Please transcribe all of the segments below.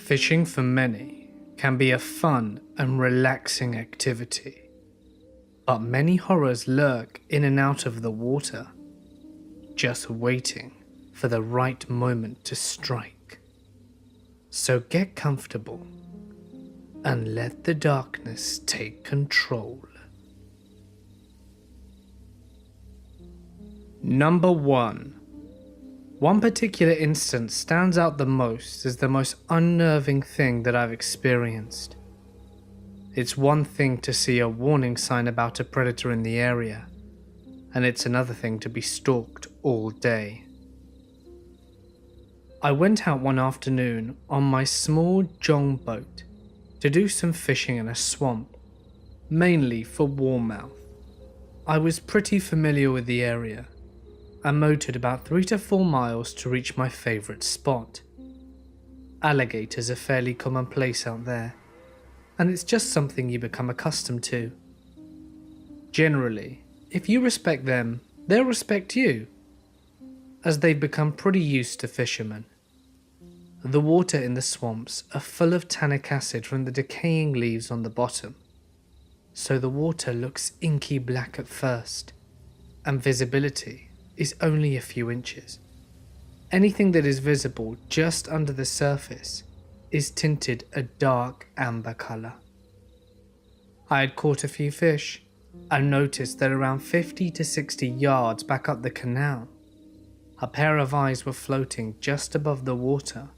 Fishing for many can be a fun and relaxing activity, but many horrors lurk in and out of the water, just waiting for the right moment to strike. So get comfortable and let the darkness take control. Number 1. One particular instance stands out the most as the most unnerving thing that I've experienced. It's one thing to see a warning sign about a predator in the area, and it's another thing to be stalked all day. I went out one afternoon on my small jong boat to do some fishing in a swamp, mainly for warmouth. I was pretty familiar with the area and motored about 3 to 4 miles to reach my favourite spot. Alligators are fairly commonplace out there, and it's just something you become accustomed to. Generally, if you respect them, they'll respect you, as they've become pretty used to fishermen. The water in the swamps are full of tannic acid from the decaying leaves on the bottom, so the water looks inky black at first, and visibility is only a few inches. Anything that is visible just under the surface is tinted a dark amber colour. I had caught a few fish and noticed that around 50 to 60 yards back up the canal, a pair of eyes were floating just above the water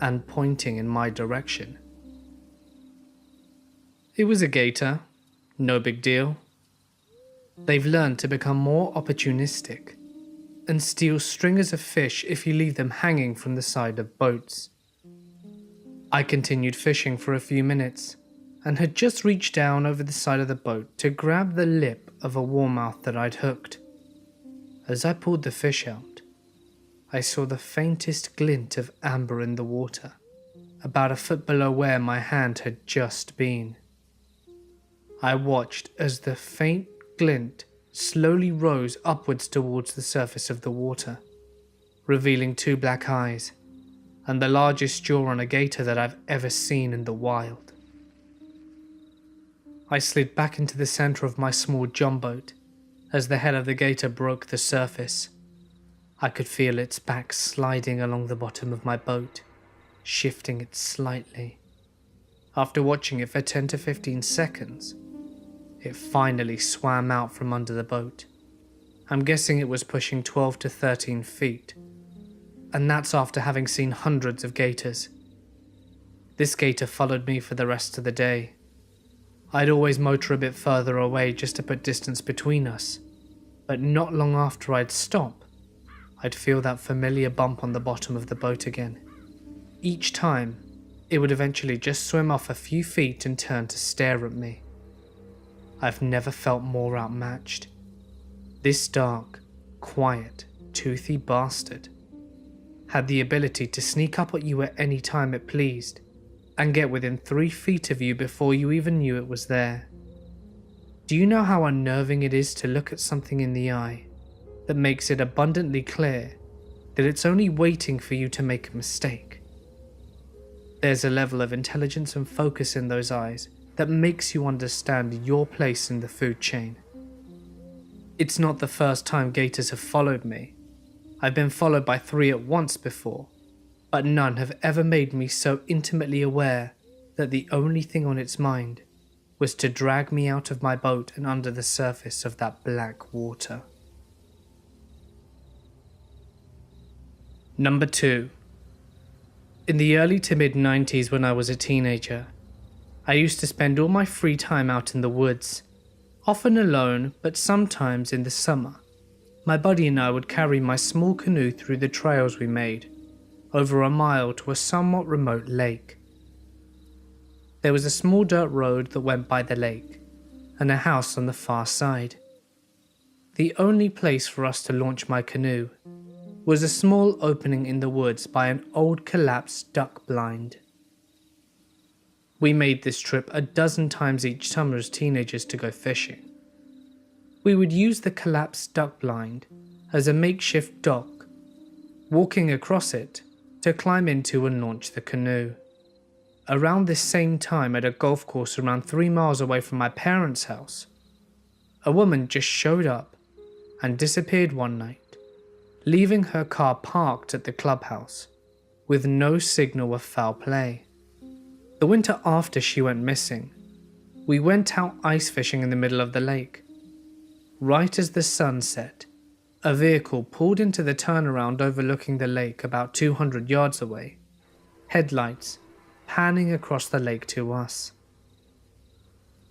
and pointing in my direction. It was a gator, no big deal. They've learned to become more opportunistic and steal stringers of fish if you leave them hanging from the side of boats. I continued fishing for a few minutes and had just reached down over the side of the boat to grab the lip of a warmouth that I'd hooked. As I pulled the fish out, I saw the faintest glint of amber in the water, about a foot below where my hand had just been. I watched as the faint glint slowly rose upwards towards the surface of the water, revealing 2 black eyes and the largest jaw on a gator that I've ever seen in the wild. I slid back into the centre of my small jumboat as the head of the gator broke the surface. I could feel its back sliding along the bottom of my boat, shifting it slightly. After watching it for 10 to 15 seconds, it finally swam out from under the boat. I'm guessing it was pushing 12 to 13 feet, and that's after having seen hundreds of gators. This gator followed me for the rest of the day. I'd always motor a bit further away just to put distance between us, but not long after I'd stop, I'd feel that familiar bump on the bottom of the boat again. Each time, it would eventually just swim off a few feet and turn to stare at me. I've never felt more outmatched. This dark, quiet, toothy bastard had the ability to sneak up at you at any time it pleased and get within 3 feet of you before you even knew it was there. Do you know how unnerving it is to look at something in the eye that makes it abundantly clear that it's only waiting for you to make a mistake? There's a level of intelligence and focus in those eyes that makes you understand your place in the food chain. It's not the first time gators have followed me. I've been followed by 3 at once before, but none have ever made me so intimately aware that the only thing on its mind was to drag me out of my boat and under the surface of that black water. Number 2. In the early to mid-90s when I was a teenager, I used to spend all my free time out in the woods, often alone, but sometimes in the summer. My buddy and I would carry my small canoe through the trails we made, over a mile to a somewhat remote lake. There was a small dirt road that went by the lake, and a house on the far side. The only place for us to launch my canoe was a small opening in the woods by an old collapsed duck blind. We made this trip a dozen times each summer as teenagers to go fishing. We would use the collapsed duck blind as a makeshift dock, walking across it to climb into and launch the canoe. around this same time at a golf course around 3 miles away from my parents' house, a woman just showed up and disappeared one night, leaving her car parked at the clubhouse with no signal of foul play. The winter after she went missing, we went out ice fishing in the middle of the lake. Right as the sun set, a vehicle pulled into the turnaround overlooking the lake about 200 yards away, headlights panning across the lake to us.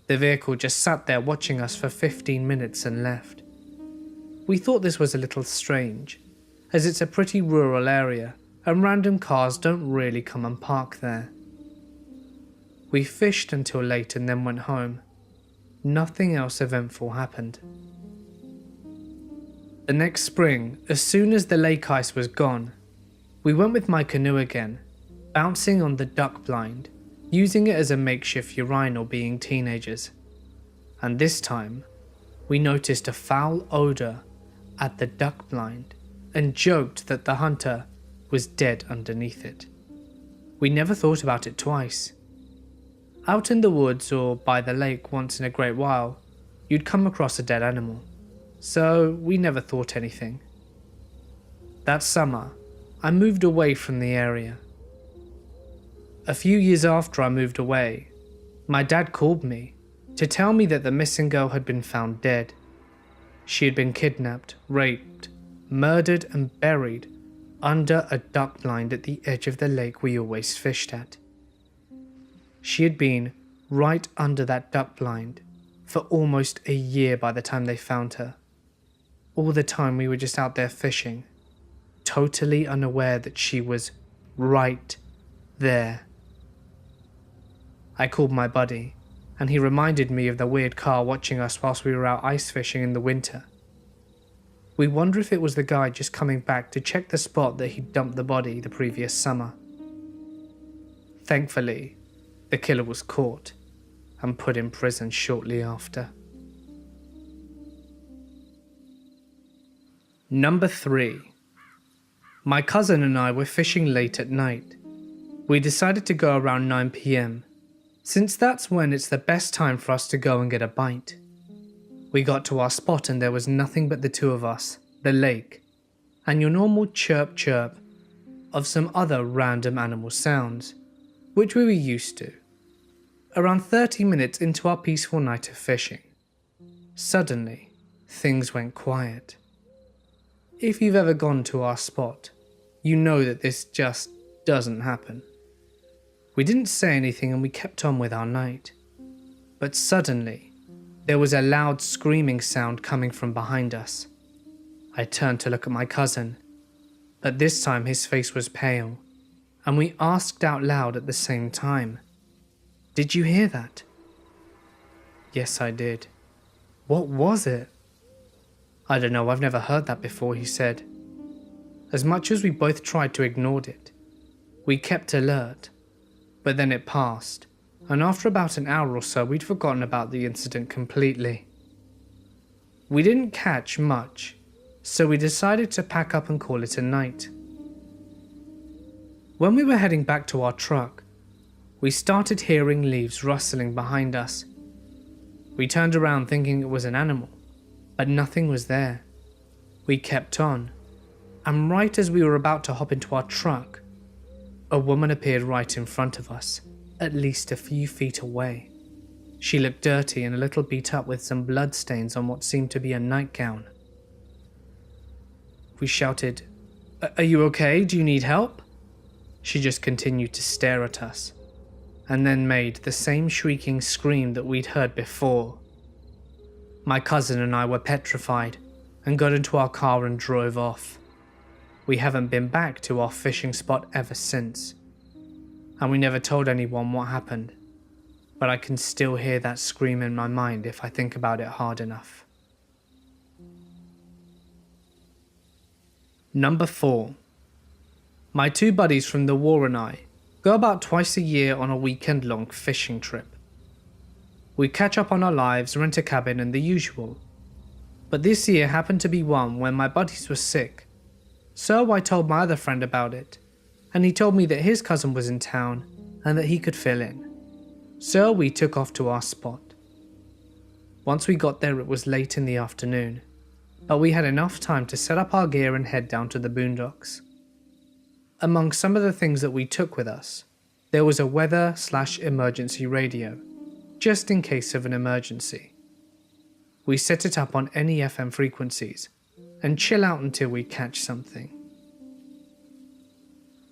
The vehicle just sat there watching us for 15 minutes and left. We thought this was a little strange, as it's a pretty rural area and random cars don't really come and park there. We fished until late and then went home. Nothing else eventful happened. The next spring, as soon as the lake ice was gone, we went with my canoe again, bouncing on the duck blind, using it as a makeshift urinal being teenagers. And this time, we noticed a foul odour at the duck blind and joked that the hunter was dead underneath it. We never thought about it twice. Out in the woods or by the lake once in a great while, you'd come across a dead animal, so we never thought anything. That summer, I moved away from the area. A few years after I moved away, my dad called me to tell me that the missing girl had been found dead. She had been kidnapped, raped, murdered and buried under a duck blind at the edge of the lake we always fished at. She had been right under that duck blind for almost a year by the time they found her. All the time we were just out there fishing, totally unaware that she was right there. I called my buddy, and he reminded me of the weird car watching us whilst we were out ice fishing in the winter. We wonder if it was the guy just coming back to check the spot that he'd dumped the body the previous summer. Thankfully, the killer was caught and put in prison shortly after. Number 3. My cousin and I were fishing late at night. We decided to go around 9 PM, since that's when it's the best time for us to go and get a bite. We got to our spot and there was nothing but the two of us, the lake, and your normal chirp chirp of some other random animal sounds, which we were used to. Around 30 minutes into our peaceful night of fishing, suddenly things went quiet. If you've ever gone to our spot, you know that this just doesn't happen. We didn't say anything and we kept on with our night. But suddenly, there was a loud screaming sound coming from behind us. I turned to look at my cousin, but this time his face was pale, and we asked out loud at the same time, "Did you hear that?" "Yes, I did." "What was it?" "I don't know, I've never heard that before," he said. As much as we both tried to ignore it, we kept alert. But then it passed, and after about an hour or so we'd forgotten about the incident completely. We didn't catch much, so we decided to pack up and call it a night. When we were heading back to our truck, we started hearing leaves rustling behind us. We turned around thinking it was an animal, but nothing was there. We kept on, and right as we were about to hop into our truck, a woman appeared right in front of us, at least a few feet away. She looked dirty and a little beat up with some blood stains on what seemed to be a nightgown. We shouted, "Are you okay? Do you need help?" She just continued to stare at us, and then made the same shrieking scream that we'd heard before. My cousin and I were petrified and got into our car and drove off. We haven't been back to our fishing spot ever since, and we never told anyone what happened, but I can still hear that scream in my mind if I think about it hard enough. Number 4. My two buddies from the war and I go about twice a year on a weekend-long fishing trip. We catch up on our lives, rent a cabin and the usual, but this year happened to be one when my buddies were sick. So I told my other friend about it, and he told me that his cousin was in town and that he could fill in. So we took off to our spot. Once we got there, it was late in the afternoon, but we had enough time to set up our gear and head down to the boondocks. Among some of the things that we took with us, there was a weather/emergency radio, just in case of an emergency. We set it up on any FM frequencies and chill out until we catch something.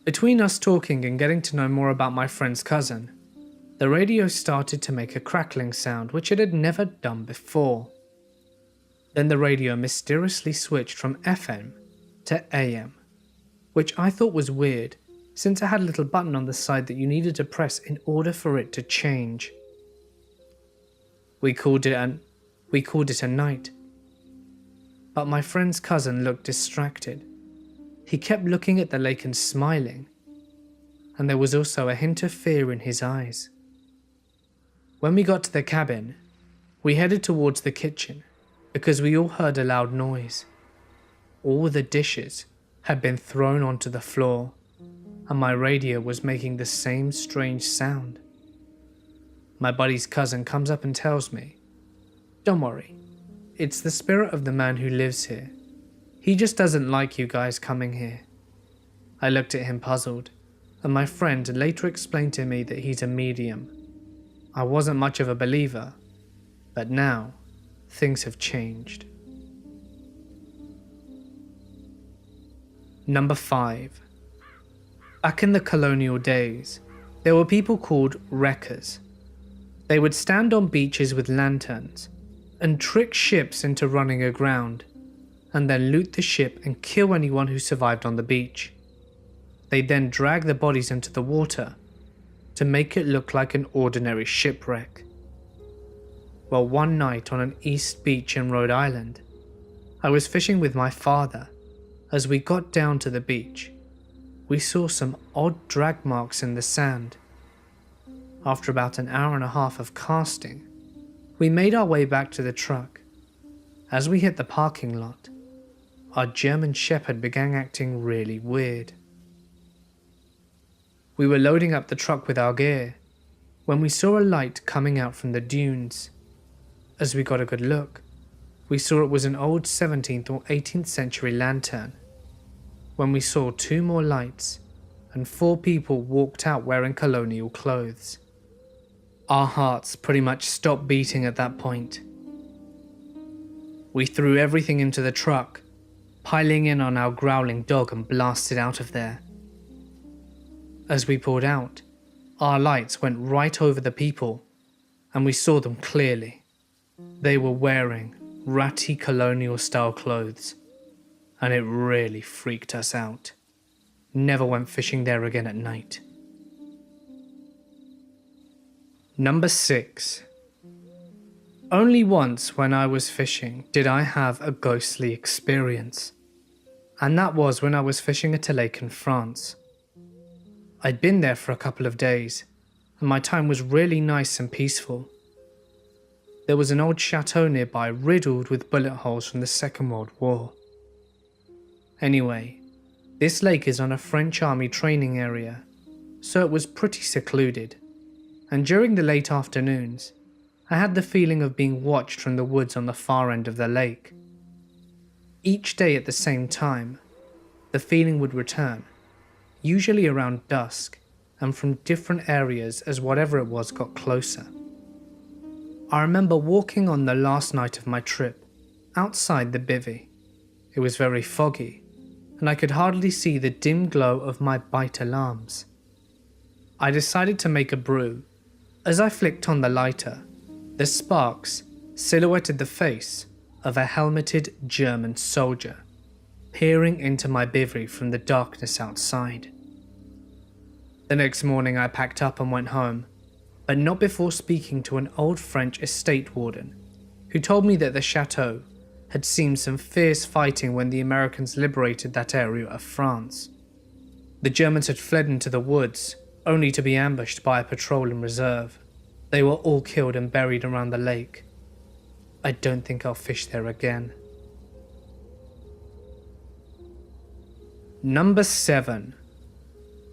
Between us talking and getting to know more about my friend's cousin, the radio started to make a crackling sound which it had never done before. Then the radio mysteriously switched from FM to AM, which I thought was weird since it had a little button on the side that you needed to press in order for it to change. We called it a night. But my friend's cousin looked distracted. He kept looking at the lake and smiling, and there was also a hint of fear in his eyes. When we got to the cabin, we headed towards the kitchen because we all heard a loud noise. All the dishes had been thrown onto the floor, and my radio was making the same strange sound. My buddy's cousin comes up and tells me, "Don't worry, it's the spirit of the man who lives here. He just doesn't like you guys coming here." I looked at him puzzled, and my friend later explained to me that he's a medium. I wasn't much of a believer, but now things have changed. Number 5. Back in the colonial days, there were people called wreckers. They would stand on beaches with lanterns and trick ships into running aground, and then loot the ship and kill anyone who survived on the beach. They then drag the bodies into the water to make it look like an ordinary shipwreck. Well, one night on an east beach in Rhode Island, I was fishing with my father. As we got down to the beach, we saw some odd drag marks in the sand. After about an hour and a half of casting, we made our way back to the truck. As we hit the parking lot, our German Shepherd began acting really weird. We were loading up the truck with our gear when we saw a light coming out from the dunes. As we got a good look, we saw it was an old 17th or 18th century lantern. When we saw 2 more lights and 4 people walked out wearing colonial clothes. Our hearts pretty much stopped beating at that point. We threw everything into the truck, piling in on our growling dog, and blasted out of there. As we pulled out, our lights went right over the people, and we saw them clearly. They were wearing ratty colonial style clothes, and it really freaked us out. Never went fishing there again at night. Number 6. Only once when I was fishing did I have a ghostly experience, and that was when I was fishing at a lake in France. I'd been there for a couple of days, and my time was really nice and peaceful. There was an old chateau nearby riddled with bullet holes from the Second World War. Anyway, this lake is on a French army training area, so it was pretty secluded, and during the late afternoons, I had the feeling of being watched from the woods on the far end of the lake. Each day at the same time, the feeling would return, usually around dusk, and from different areas as whatever it was got closer. I remember walking on the last night of my trip, outside the bivvy. It was very foggy, and I could hardly see the dim glow of my bite alarms. I decided to make a brew. As I flicked on the lighter, the sparks silhouetted the face of a helmeted German soldier, peering into my bivvy from the darkness outside. The next morning I packed up and went home, but not before speaking to an old French estate warden, who told me that the chateau had seen some fierce fighting when the Americans liberated that area of France. The Germans had fled into the woods, only to be ambushed by a patrol in reserve. They were all killed and buried around the lake. I don't think I'll fish there again. Number 7.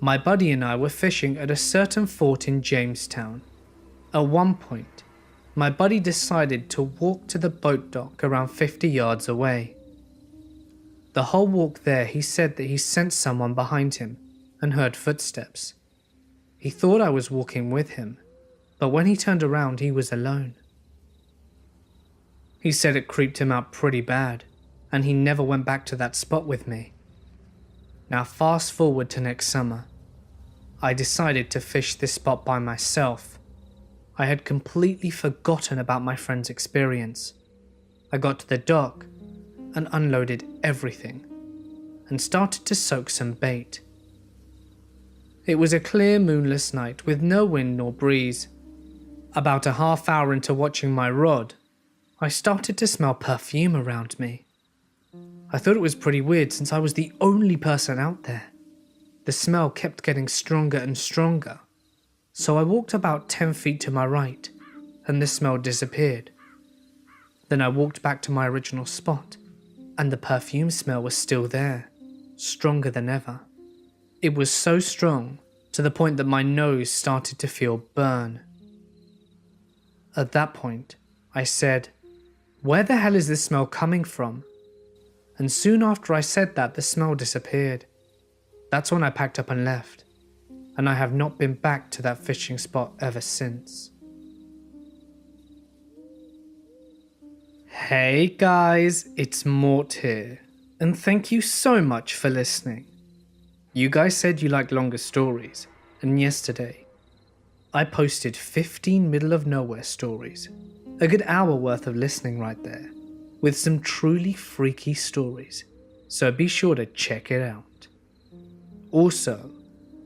My buddy and I were fishing at a certain fort in Jamestown. At one point, my buddy decided to walk to the boat dock around 50 yards away. The whole walk there, he said that he sensed someone behind him and heard footsteps. He thought I was walking with him, but when he turned around, he was alone. He said it creeped him out pretty bad, and he never went back to that spot with me. Now fast forward to next summer. I decided to fish this spot by myself. I had completely forgotten about my friend's experience. I got to the dock and unloaded everything and started to soak some bait. It was a clear moonless night with no wind nor breeze. About a half hour into watching my rod, I started to smell perfume around me. I thought it was pretty weird since I was the only person out there. The smell kept getting stronger and stronger, so I walked about 10 feet to my right and the smell disappeared. Then I walked back to my original spot and the perfume smell was still there, stronger than ever. It was so strong to the point that my nose started to feel burn. At that point, I said, "Where the hell is this smell coming from?" And soon after I said that, the smell disappeared. That's when I packed up and left, and I have not been back to that fishing spot ever since. Hey guys, it's Mort here, and thank you so much for listening. You guys said you like longer stories, and yesterday, I posted 15 middle of nowhere stories, a good hour worth of listening right there, with some truly freaky stories, so be sure to check it out. Also,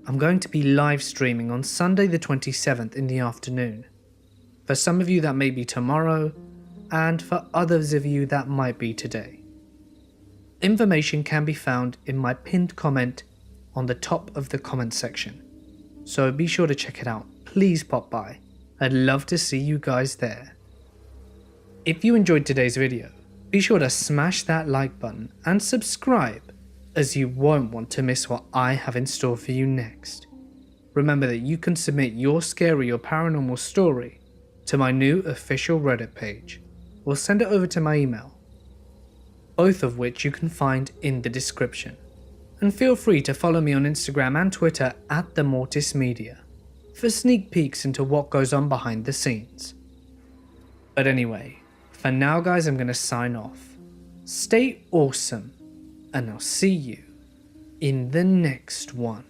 I'm going to be live streaming on Sunday the 27th in the afternoon. For some of you that may be tomorrow, and for others of you that might be today. Information can be found in my pinned comment on the top of the comment section, so be sure to check it out. Please pop by. I'd love to see you guys there. If you enjoyed today's video, be sure to smash that like button and subscribe, as you won't want to miss what I have in store for you next. Remember that you can submit your scary or paranormal story to my new official Reddit page, or send it over to my email, both of which you can find in the description. And feel free to follow me on Instagram and Twitter at The Mortis Media for sneak peeks into what goes on behind the scenes. But anyway, for now guys, I'm going to sign off. Stay awesome, and I'll see you in the next one.